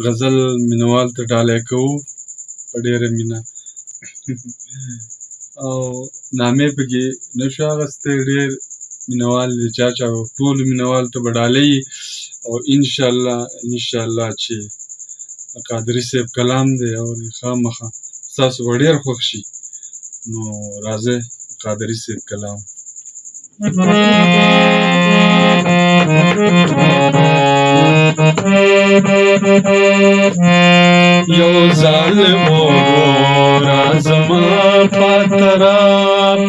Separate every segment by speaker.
Speaker 1: غزل مینوال ته ډالۍ کوو په ډېره مینه او نامې پکې نشو اخیستی. ډېر مینوال دي، چا ټولو مینوالو ته به ډالۍ او انشاءالله چې د قادري صاحب کلام دی او خامخا ستاسو به ډېر خوښ شي. نو راځئ قادري صاحب کلام. یو ظالم وګوره زما په طرف،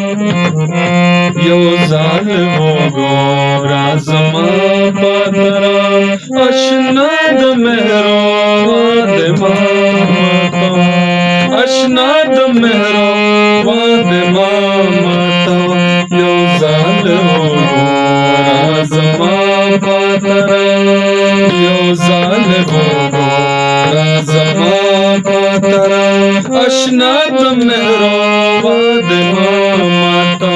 Speaker 1: یو ظالم وګوره زما په طرف، اشنا د مهربان د مامته، اشنا د مهربان د مامته، یو ظالم وګوره زما په طرف، یو ظالم وګوره زما په طرف، اشنا د مهربان د مامته،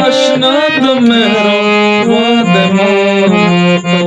Speaker 1: اشنا د مهربان د مامته.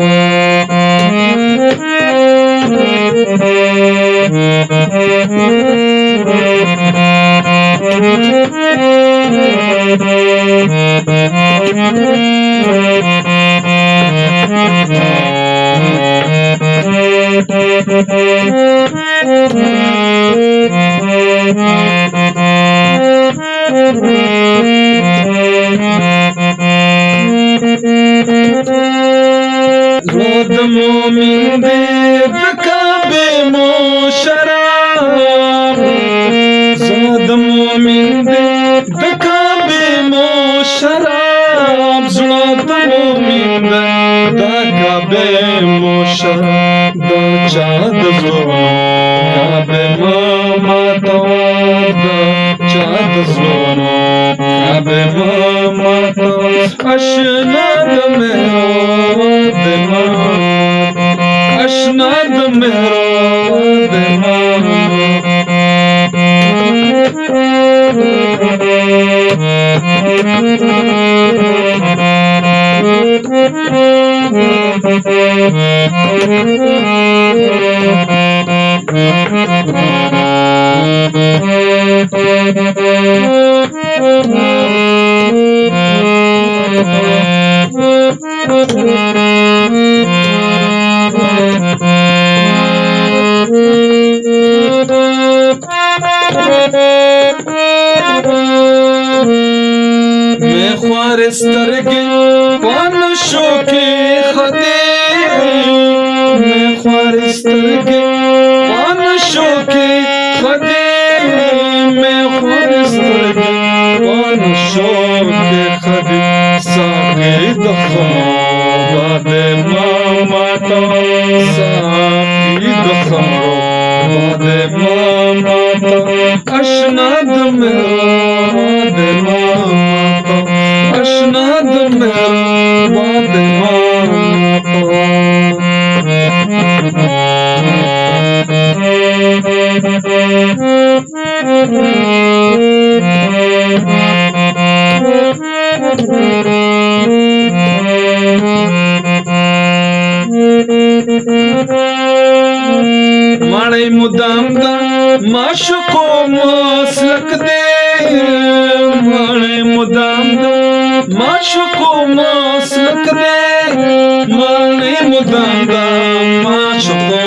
Speaker 1: زړه د مؤمن دی د کعبې مشرف، زړه د مؤمن دی د کعبې مشرف، زړه د مؤمن دی د کعبې مشرف، د چا د زړونو کعبې مه ماتوه، د چا د زړونو کعبې مه ماتوه، اشنا د مهربان د مامته، اشنا د مهربان د مامته. خوار سترګې وانه شو کې خدي، مې خوار سترګې وانه شو کې خدي، مې خوار سترګې وانه شو کې خدي، ساقي د خمرو د مامته، ساقي د خمرو د مامته، اشنا د مهربان د مامته، اشنا د مهربان د مامته. مړی مدام د معشوقو مسلک دی، مړی مدام د معشوقو مسلک دی، مړی مدام د معشوقو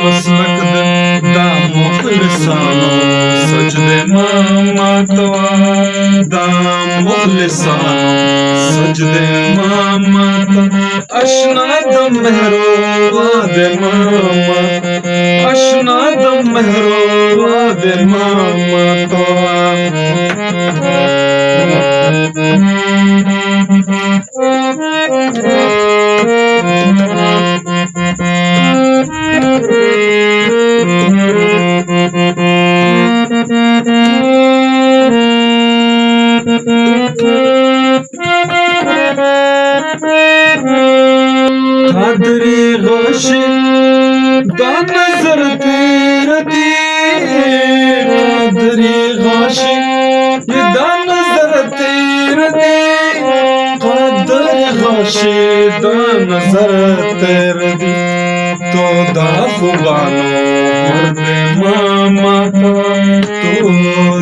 Speaker 1: مسلک دی، دا مخلصانو سجدې مه ماتوه، دا مخلصانو سجدې مه ماتوه، اشنا د مهربان د مامته، اشنا د مهربان د مامته. قادري غاشي دا نظر تیر دی قادری غاشي دا نظر تیر دی قادری غاشي دا نظر تیر دی تو دا خوبانو مرد ماما تو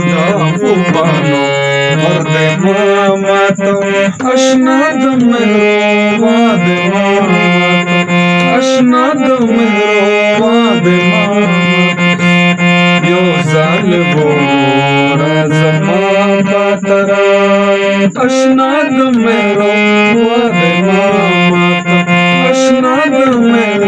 Speaker 1: دا خوبانو مرد ماما تو اشنا د مهربا د ماما اشنا د مهربا د ماما یو ځل وګوره زما خاطر اشنا د مهربا د ماما اشنا د مهربا